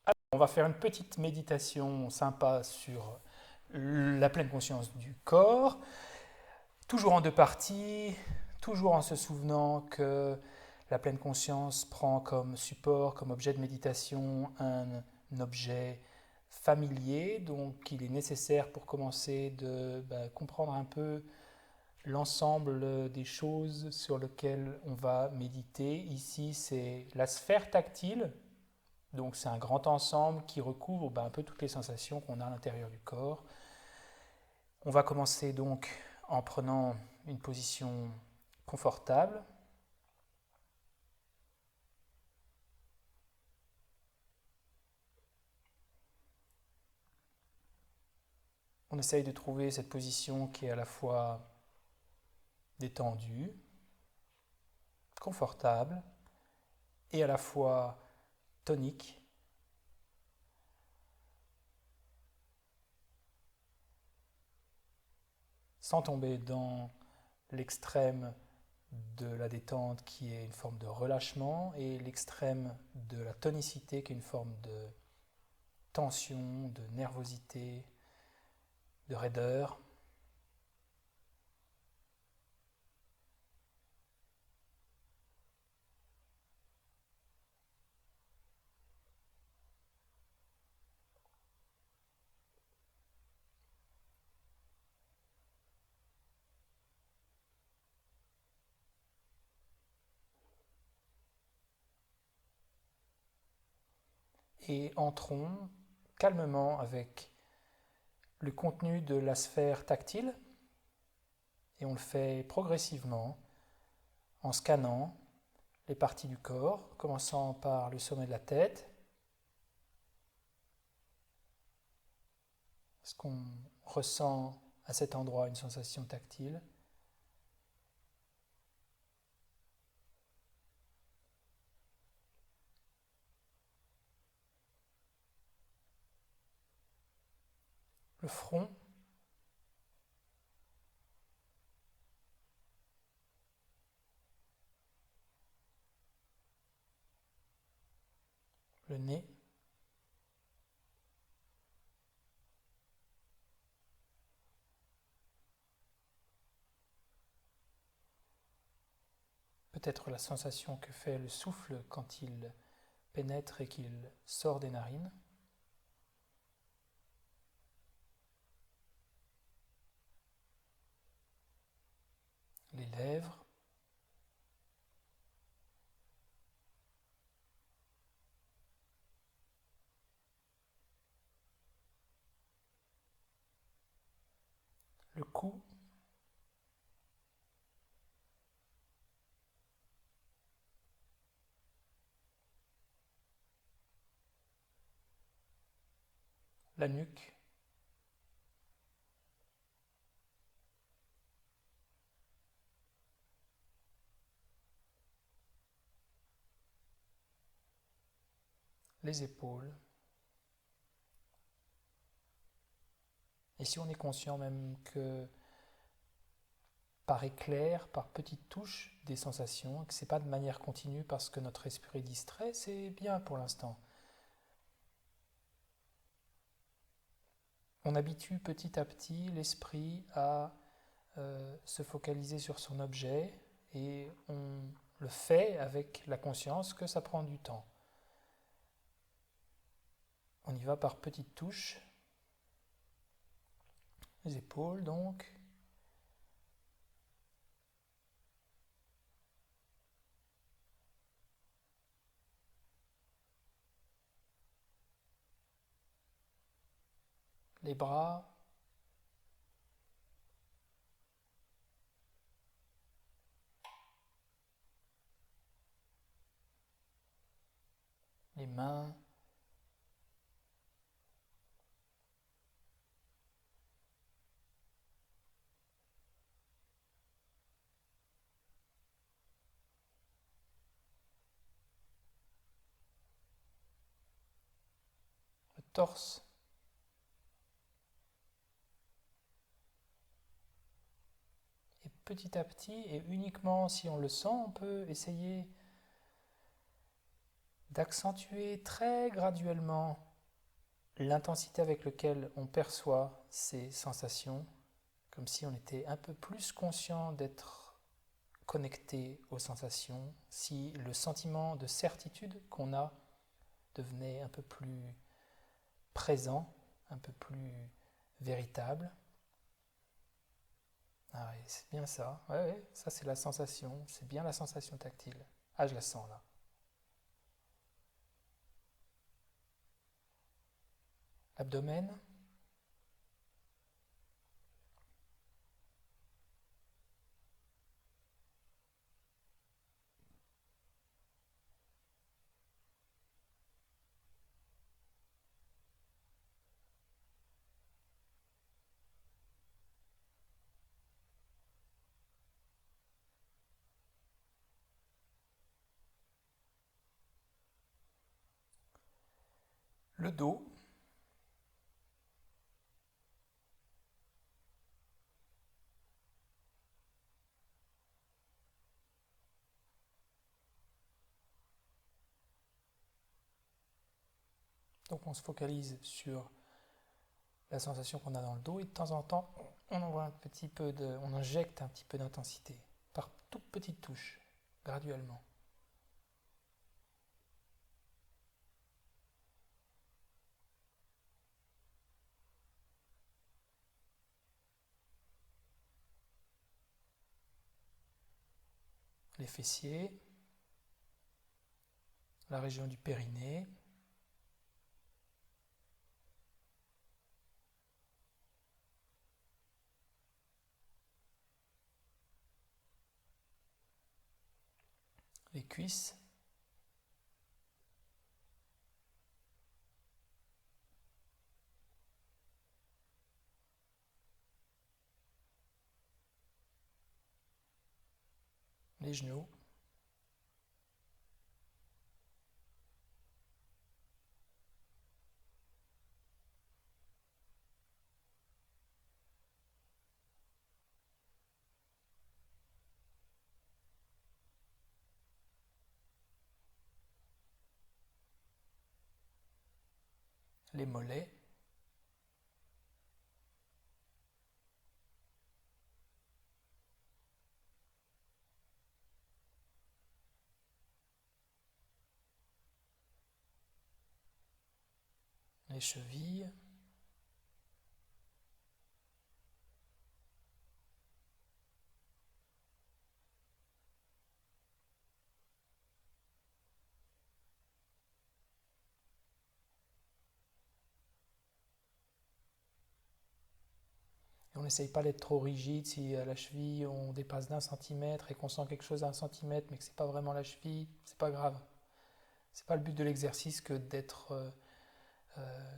On va faire une petite méditation sympa sur la pleine conscience du corps, toujours en deux parties, toujours en se souvenant que la pleine conscience prend comme support, comme objet de méditation, un objet familier, donc il est nécessaire pour commencer de comprendre un peu l'ensemble des choses sur lesquelles on va méditer. Ici, c'est la sphère tactile, donc c'est un grand ensemble qui recouvre un peu toutes les sensations qu'on a à l'intérieur du corps. On va commencer donc en prenant une position confortable. On essaye de trouver cette position qui est à la fois détendue, confortable et à la fois tonique, sans tomber dans l'extrême de la détente qui est une forme de relâchement et l'extrême de la tonicité qui est une forme de tension, de nervosité, de raideur. Et entrons calmement avec le contenu de la sphère tactile et on le fait progressivement en scannant les parties du corps, commençant par le sommet de la tête. Est-ce qu'on ressent à cet endroit une sensation tactile? Le front, le nez, peut-être la sensation que fait le souffle quand il pénètre et qu'il sort des narines, les lèvres, le cou, la nuque, les épaules. Et si on est conscient même que par éclair, par petites touches, des sensations, que ce n'est pas de manière continue parce que notre esprit est distrait, c'est bien pour l'instant. On habitue petit à petit l'esprit à se focaliser sur son objet et on le fait avec la conscience que ça prend du temps. On y va par petites touches, les épaules donc, les bras, les mains, le torse. Et petit à petit, et uniquement si on le sent, on peut essayer d'accentuer très graduellement l'intensité avec laquelle on perçoit ces sensations, comme si on était un peu plus conscient d'être connecté aux sensations, si le sentiment de certitude qu'on a devenait un peu plus présent, un peu plus véritable. Ah oui, c'est bien ça. Ouais, ouais, ça c'est la sensation, c'est bien la sensation tactile. Ah, je la sens là. Abdomen, le dos, donc on se focalise sur la sensation qu'on a dans le dos et de temps en temps on envoie un petit peu on injecte un petit peu d'intensité par toutes petites touches, graduellement. Les fessiers, la région du périnée, les cuisses, les genoux, les mollets, les chevilles, et on n'essaye pas d'être trop rigide. Si à la cheville on dépasse d'1 centimètre et qu'on sent quelque chose à 1 centimètre mais que c'est pas vraiment la cheville, c'est pas grave. C'est pas le but de l'exercice que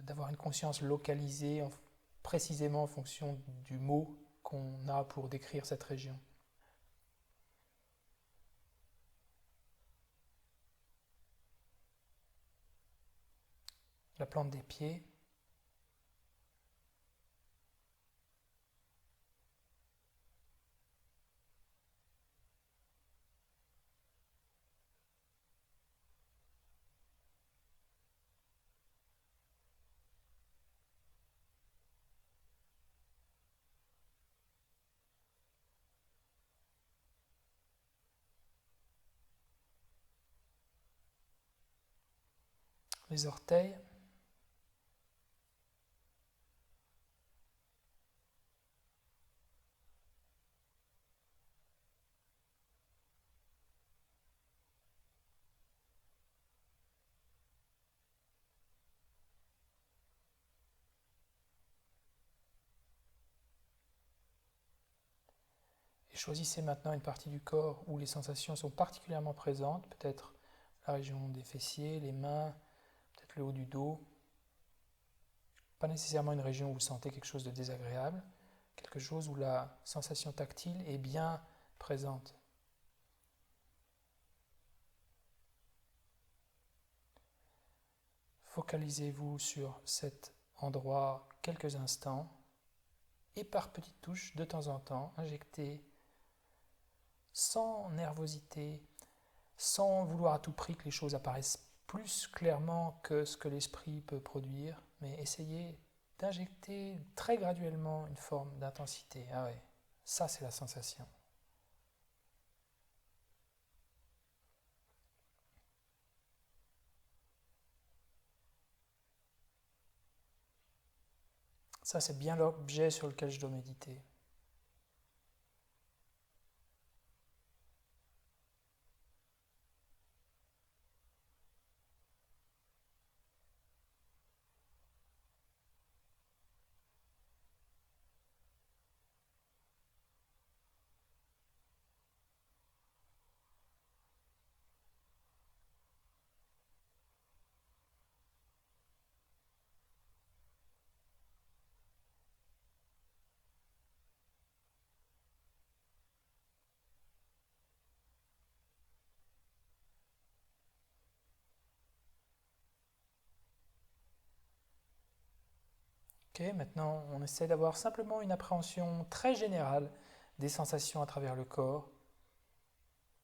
d'avoir une conscience localisée précisément en fonction du mot qu'on a pour décrire cette région. La plante des pieds, les orteils, et choisissez maintenant une partie du corps où les sensations sont particulièrement présentes, peut-être la région des fessiers, les mains, peut-être le haut du dos. Pas nécessairement une région où vous sentez quelque chose de désagréable, quelque chose où la sensation tactile est bien présente. Focalisez-vous sur cet endroit quelques instants et par petites touches, de temps en temps, injectez sans nervosité, sans vouloir à tout prix que les choses apparaissent plus clairement que ce que l'esprit peut produire, mais essayez d'injecter très graduellement une forme d'intensité. Ah ouais, ça c'est la sensation. Ça c'est bien l'objet sur lequel je dois méditer. Ok, maintenant on essaie d'avoir simplement une appréhension très générale des sensations à travers le corps.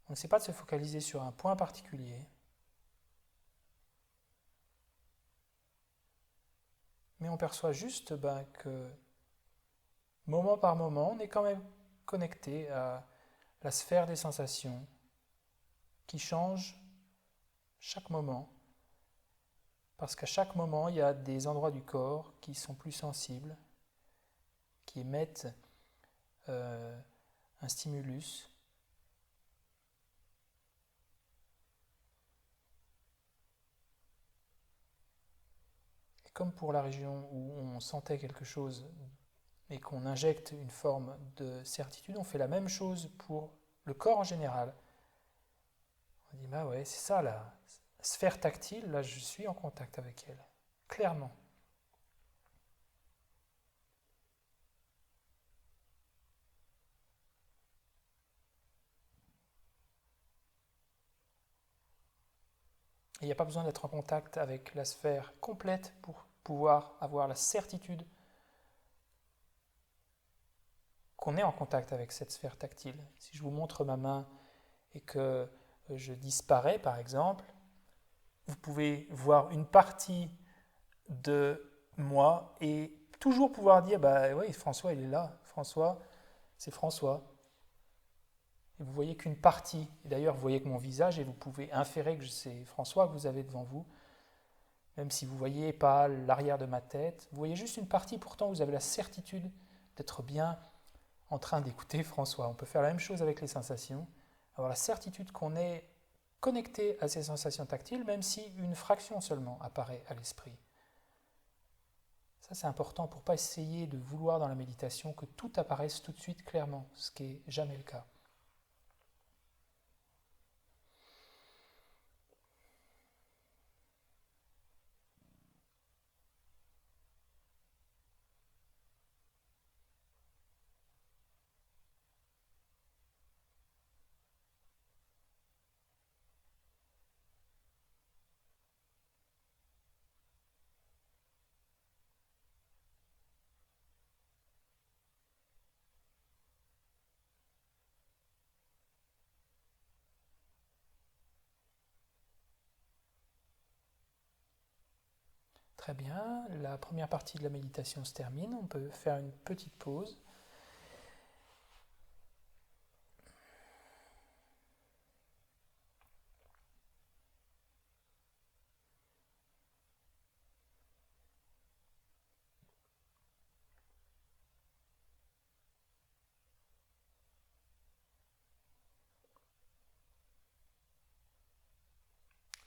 On n'essaie pas de se focaliser sur un point particulier, mais on perçoit juste que moment par moment, on est quand même connecté à la sphère des sensations qui change chaque moment, parce qu'à chaque moment, il y a des endroits du corps qui sont plus sensibles, qui émettent euh, un stimulus. Et comme pour la région où on sentait quelque chose et qu'on injecte une forme de certitude, on fait la même chose pour le corps en général. On dit, bah ouais, c'est ça la sphère tactile, là je suis en contact avec elle, clairement. Et il n'y a pas besoin d'être en contact avec la sphère complète pour pouvoir avoir la certitude qu'on est en contact avec cette sphère tactile. Si je vous montre ma main et que je disparais, par exemple, vous pouvez voir une partie de moi et toujours pouvoir dire, bah oui, François, il est là. François, c'est François. Et vous voyez qu'une partie, et d'ailleurs vous voyez que mon visage, et vous pouvez inférer que c'est François que vous avez devant vous, même si vous ne voyez pas l'arrière de ma tête, vous voyez juste une partie, pourtant vous avez la certitude d'être bien en train d'écouter François. On peut faire la même chose avec les sensations, avoir la certitude qu'on est connecté à ces sensations tactiles, même si une fraction seulement apparaît à l'esprit. Ça, c'est important pour ne pas essayer de vouloir dans la méditation que tout apparaisse tout de suite clairement, ce qui n'est jamais le cas. Très bien, la première partie de la méditation se termine, on peut faire une petite pause.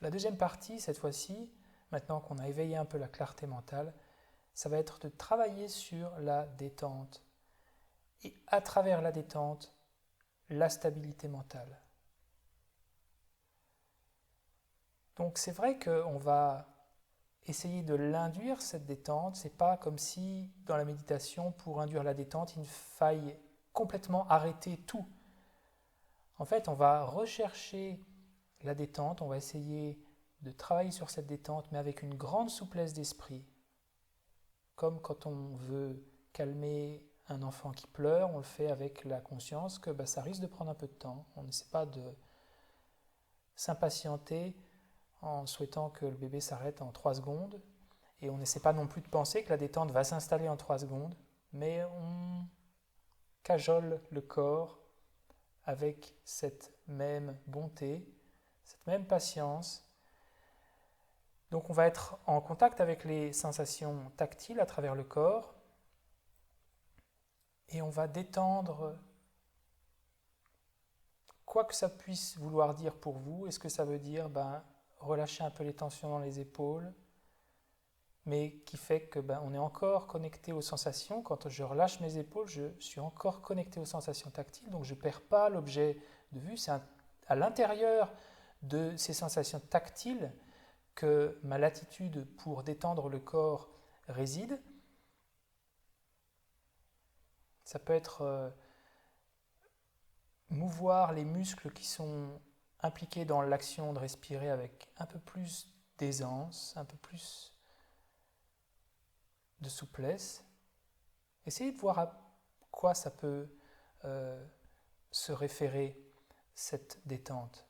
La deuxième partie, cette fois-ci, maintenant qu'on a éveillé un peu la clarté mentale, ça va être de travailler sur la détente. Et à travers la détente, la stabilité mentale. Donc c'est vrai qu'on va essayer de l'induire, cette détente. C'est pas comme si dans la méditation, pour induire la détente, il faille complètement arrêter tout. En fait, on va rechercher la détente, on va essayer de travailler sur cette détente, mais avec une grande souplesse d'esprit. Comme quand on veut calmer un enfant qui pleure, on le fait avec la conscience que ça risque de prendre un peu de temps. On n'essaie pas de s'impatienter en souhaitant que le bébé s'arrête en 3 secondes. Et on n'essaie pas non plus de penser que la détente va s'installer en 3 secondes, mais on cajole le corps avec cette même bonté, cette même patience. Donc on va être en contact avec les sensations tactiles à travers le corps et on va détendre quoi que ça puisse vouloir dire pour vous. Est-ce que ça veut dire relâcher un peu les tensions dans les épaules, mais qui fait que on est encore connecté aux sensations. Quand je relâche mes épaules, je suis encore connecté aux sensations tactiles, donc je ne perds pas l'objet de vue. C'est à l'intérieur de ces sensations tactiles que ma latitude pour détendre le corps réside. Ça peut être mouvoir les muscles qui sont impliqués dans l'action de respirer avec un peu plus d'aisance, un peu plus de souplesse. Essayez de voir à quoi ça peut se référer, cette détente.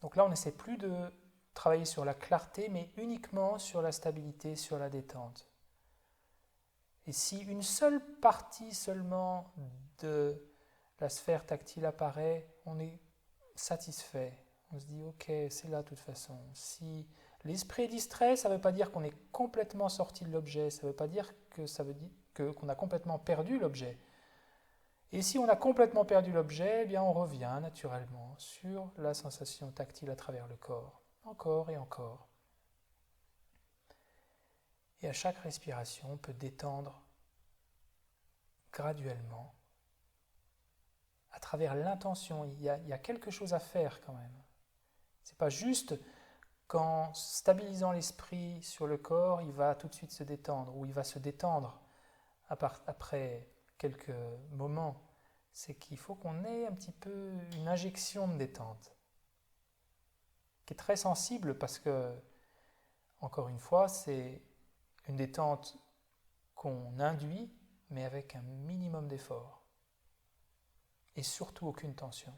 Donc là, on n'essaie plus de travailler sur la clarté, mais uniquement sur la stabilité, sur la détente. Et si une seule partie seulement de la sphère tactile apparaît, on est satisfait. On se dit, ok, c'est là de toute façon. Si l'esprit est distrait, ça ne veut pas dire qu'on est complètement sorti de l'objet, ça ne veut pas dire que qu'on a complètement perdu l'objet. Et si on a complètement perdu l'objet, eh bien on revient naturellement sur la sensation tactile à travers le corps, encore et encore. Et à chaque respiration, on peut détendre graduellement à travers l'intention. Il y a quelque chose à faire quand même. C'est pas juste qu'en stabilisant l'esprit sur le corps, il va tout de suite se détendre, ou il va se détendre après quelques moments. C'est qu'il faut qu'on ait un petit peu une injection de détente, qui est très sensible parce que, encore une fois, c'est une détente qu'on induit, mais avec un minimum d'effort. Et surtout aucune tension.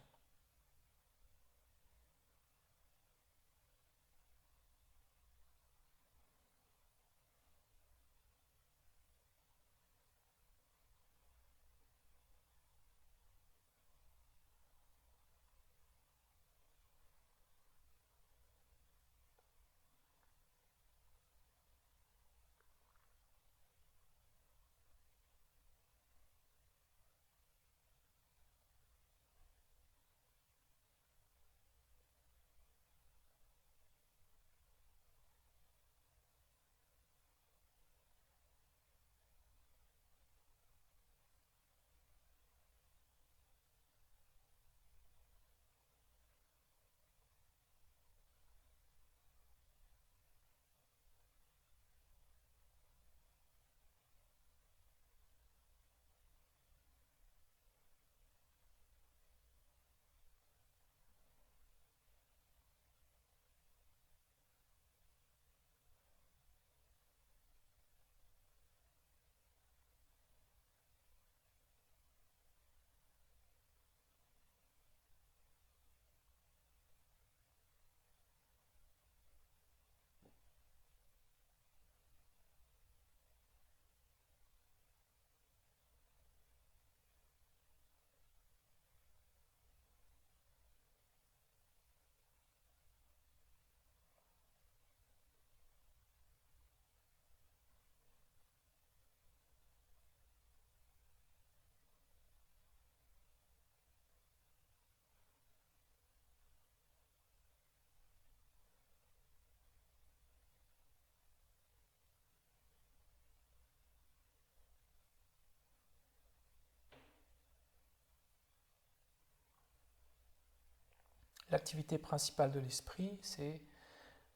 L'activité principale de l'esprit, c'est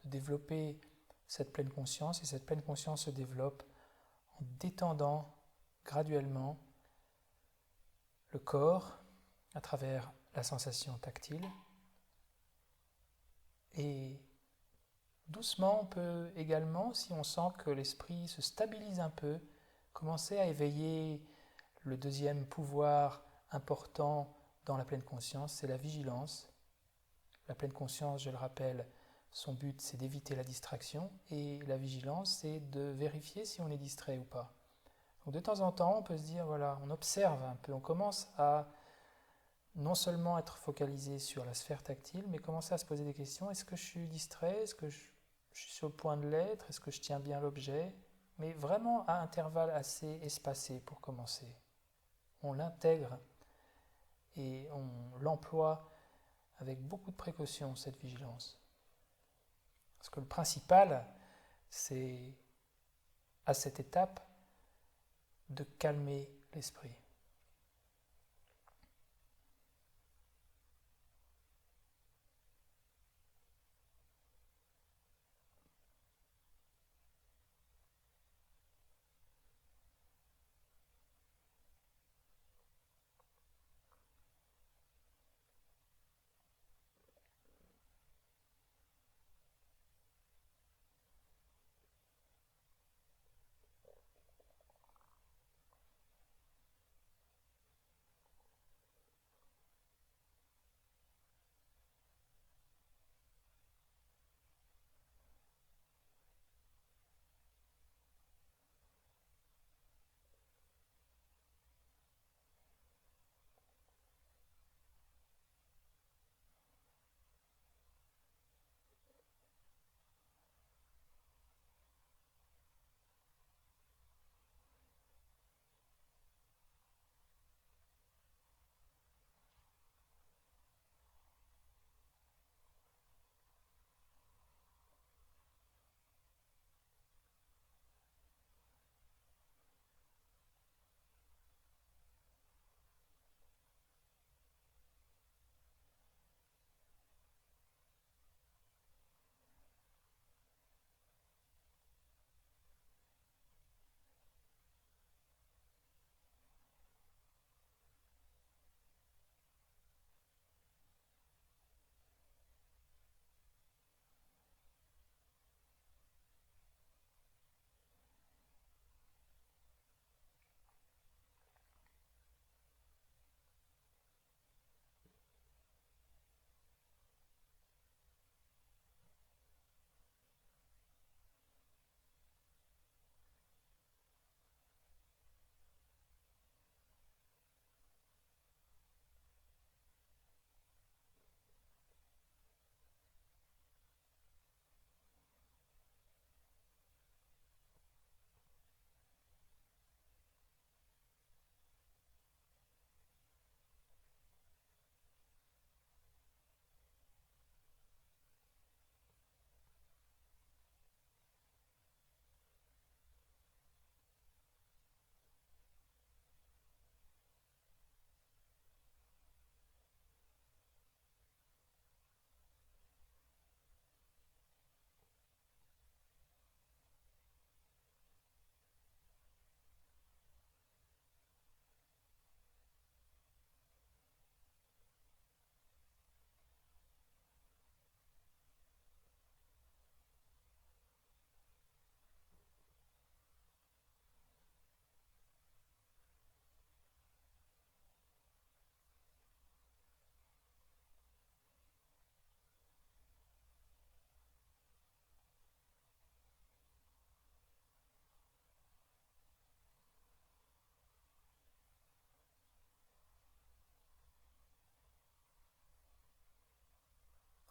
de développer cette pleine conscience, et cette pleine conscience se développe en détendant graduellement le corps à travers la sensation tactile. Et doucement, on peut également, si on sent que l'esprit se stabilise un peu, commencer à éveiller le deuxième pouvoir important dans la pleine conscience, c'est la vigilance. La pleine conscience, je le rappelle, son but c'est d'éviter la distraction et la vigilance c'est de vérifier si on est distrait ou pas. Donc de temps en temps, on peut se dire, voilà, on observe un peu, on commence à non seulement être focalisé sur la sphère tactile, mais commencer à se poser des questions. Est-ce que je suis distrait? Est-ce que je suis sur le point de l'être? Est-ce que je tiens bien l'objet? Mais vraiment à intervalles assez espacés pour commencer. On l'intègre et on l'emploie avec beaucoup de précaution, cette vigilance. Parce que le principal, c'est à cette étape de calmer l'esprit.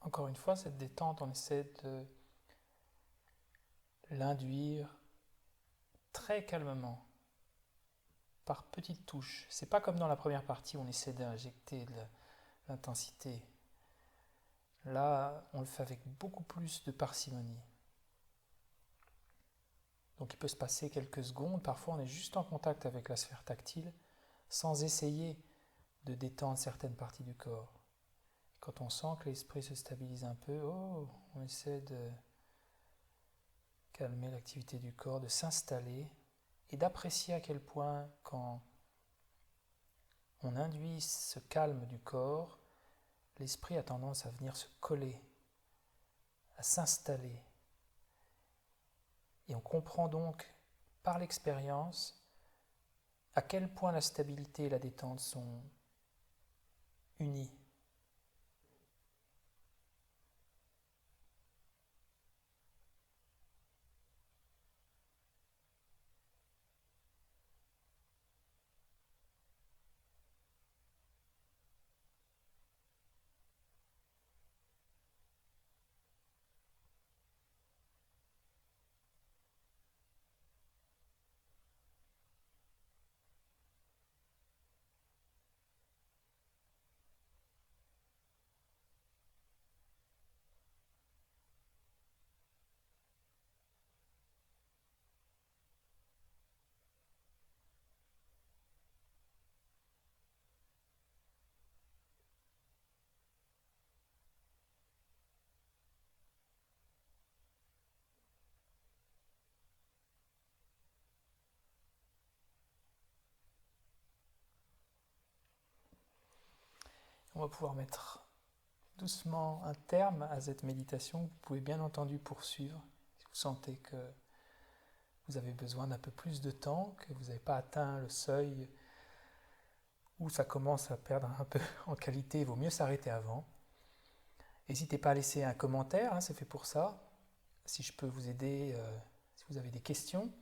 Encore une fois, cette détente, on essaie de l'induire très calmement, par petites touches. C'est pas comme dans la première partie où on essaie d'injecter de l'intensité. Là, on le fait avec beaucoup plus de parcimonie. Donc il peut se passer quelques secondes, parfois on est juste en contact avec la sphère tactile, sans essayer de détendre certaines parties du corps. Quand on sent que l'esprit se stabilise un peu, on essaie de calmer l'activité du corps, de s'installer et d'apprécier à quel point quand on induit ce calme du corps, l'esprit a tendance à venir se coller, à s'installer. Et on comprend donc par l'expérience à quel point la stabilité et la détente sont unies. on va pouvoir mettre doucement un terme à cette méditation. Vous pouvez bien entendu poursuivre si vous sentez que vous avez besoin d'un peu plus de temps, que vous n'avez pas atteint le seuil où ça commence à perdre un peu en qualité. Il vaut mieux s'arrêter avant. N'hésitez pas à laisser un commentaire, hein, c'est fait pour ça. Si je peux vous aider, si vous avez des questions.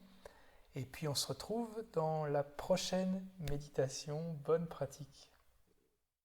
Et puis on se retrouve dans la prochaine méditation. Bonne pratique.